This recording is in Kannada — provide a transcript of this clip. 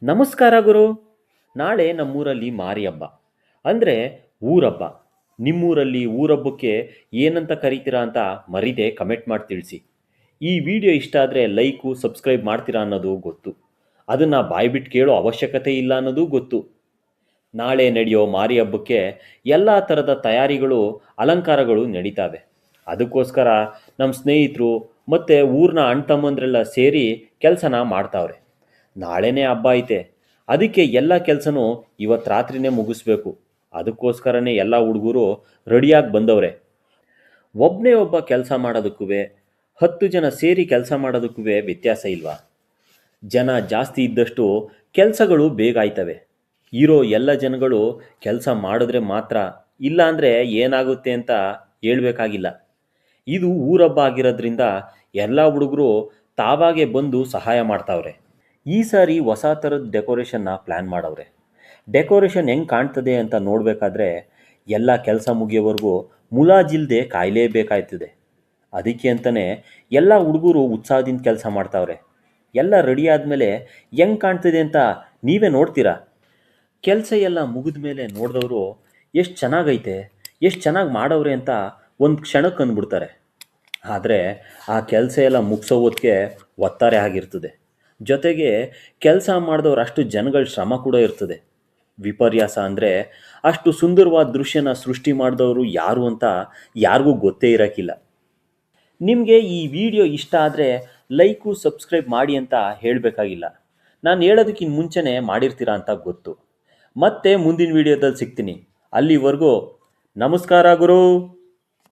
ನಮಸ್ಕಾರ ಗುರು. ನಾಳೆ ನಮ್ಮೂರಲ್ಲಿ ಮಾರಿ ಹಬ್ಬ. ಅಂದರೆ ಊರಬ್ಬ. ನಿಮ್ಮೂರಲ್ಲಿ ಊರಬ್ಬಕ್ಕೆ ಏನಂತ ಕರಿತೀರಾ ಅಂತ ಮರಿದೆ ಕಮೆಂಟ್ ಮಾಡಿ ತಿಳಿಸಿ. ಈ ವಿಡಿಯೋ ಇಷ್ಟ ಆದರೆ ಲೈಕು ಸಬ್ಸ್ಕ್ರೈಬ್ ಮಾಡ್ತೀರಾ ಅನ್ನೋದು ಗೊತ್ತು. ಅದನ್ನು ಬಾಯ್ಬಿಟ್ಟು ಕೇಳೋ ಅವಶ್ಯಕತೆ ಇಲ್ಲ ಅನ್ನೋದು ಗೊತ್ತು. ನಾಳೆ ನಡೆಯೋ ಮಾರಿ ಹಬ್ಬಕ್ಕೆ ಎಲ್ಲ ಥರದ ತಯಾರಿಗಳು ಅಲಂಕಾರಗಳು ನಡೀತಾವೆ. ಅದಕ್ಕೋಸ್ಕರ ನಮ್ಮ ಸ್ನೇಹಿತರು ಮತ್ತು ಊರಿನ ಅಣ್ಣ ತಮ್ಮಂದ್ರೆಲ್ಲ ಸೇರಿ ಕೆಲಸನ ಮಾಡ್ತಾವ್ರೆ. ನಾಳೆನೇ ಹಬ್ಬ ಐತೆ. ಅದಕ್ಕೆ ಎಲ್ಲ ಕೆಲಸನೂ ಇವತ್ತು ರಾತ್ರಿನೇ ಮುಗಿಸ್ಬೇಕು. ಅದಕ್ಕೋಸ್ಕರನೇ ಎಲ್ಲ ಹುಡುಗರು ರೆಡಿಯಾಗಿ ಬಂದವ್ರೆ. ಒಬ್ಬನೇ ಒಬ್ಬ ಕೆಲಸ ಮಾಡೋದಕ್ಕೂ 10 ಜನ ಸೇರಿ ಕೆಲಸ ಮಾಡೋದಕ್ಕೂ ವ್ಯತ್ಯಾಸ ಇಲ್ವಾ? ಜನ ಜಾಸ್ತಿ ಇದ್ದಷ್ಟು ಕೆಲಸಗಳು ಬೇಗ ಆಯ್ತವೆ. ಇರೋ ಎಲ್ಲ ಜನಗಳು ಕೆಲಸ ಮಾಡಿದ್ರೆ ಮಾತ್ರ, ಇಲ್ಲ ಅಂದರೆ ಏನಾಗುತ್ತೆ ಅಂತ ಹೇಳ್ಬೇಕಾಗಿಲ್ಲ. ಇದು ಊರಬ್ಬ ಆಗಿರೋದ್ರಿಂದ ಎಲ್ಲ ಹುಡುಗರು ತಾವಾಗೆ ಬಂದು ಸಹಾಯ ಮಾಡ್ತಾವ್ರೆ. ಈ ಸಾರಿ ಹೊಸ ಥರದ ಡೆಕೋರೇಷನ್ನ ಪ್ಲ್ಯಾನ್ ಮಾಡವ್ರೆ. ಡೆಕೋರೇಷನ್ ಹೆಂಗೆ ಕಾಣ್ತದೆ ಅಂತ ನೋಡಬೇಕಾದ್ರೆ ಎಲ್ಲ ಕೆಲಸ ಮುಗಿಯೋವರೆಗೂ ಮುಲಾಜಿಲ್ಲದೆ ಕಾಯಲೇಬೇಕಾಯ್ತದೆ. ಅದಕ್ಕೆ ಅಂತಲೇ ಎಲ್ಲ ಹುಡುಗರು ಉತ್ಸಾಹದಿಂದ ಕೆಲಸ ಮಾಡ್ತಾವ್ರೆ. ಎಲ್ಲ ರೆಡಿ ಆದಮೇಲೆ ಹೆಂಗೆ ಕಾಣ್ತದೆ ಅಂತ ನೀವೇ ನೋಡ್ತೀರಾ. ಕೆಲಸ ಎಲ್ಲ ಮುಗಿದ ಮೇಲೆ ನೋಡಿದವರು ಎಷ್ಟು ಚೆನ್ನಾಗೈತೆ, ಎಷ್ಟು ಚೆನ್ನಾಗಿ ಮಾಡವ್ರೆ ಅಂತ ಒಂದು ಕ್ಷಣಕ್ಕೆ ಅಂದ್ಬಿಡ್ತಾರೆ. ಆದರೆ ಆ ಕೆಲಸ ಎಲ್ಲ ಮುಗಿಸೋ ಹೊತ್ತಿಗೆ ಒತ್ತಾರೆ ಆಗಿರ್ತದೆ. ಜೊತೆಗೆ ಕೆಲಸ ಮಾಡಿದವ್ರು ಅಷ್ಟು ಜನಗಳ ಶ್ರಮ ಕೂಡ ಇರ್ತದೆ. ವಿಪರ್ಯಾಸ ಅಂದರೆ ಅಷ್ಟು ಸುಂದರವಾದ ದೃಶ್ಯನ ಸೃಷ್ಟಿ ಮಾಡಿದವರು ಯಾರು ಅಂತ ಯಾರಿಗೂ ಗೊತ್ತೇ ಇರೋಕ್ಕಿಲ್ಲ. ನಿಮಗೆ ಈ ವಿಡಿಯೋ ಇಷ್ಟ ಆದರೆ ಲೈಕು ಸಬ್ಸ್ಕ್ರೈಬ್ ಮಾಡಿ ಅಂತ ಹೇಳಬೇಕಾಗಿಲ್ಲ. ನಾನು ಹೇಳೋದಕ್ಕಿಂತ ಮುಂಚೆನೇ ಮಾಡಿರ್ತೀರಾ ಅಂತ ಗೊತ್ತು. ಮತ್ತೆ ಮುಂದಿನ ವಿಡಿಯೋದಲ್ಲಿ ಸಿಗ್ತೀನಿ. ಅಲ್ಲಿವರೆಗೂ ನಮಸ್ಕಾರ ಗುರು.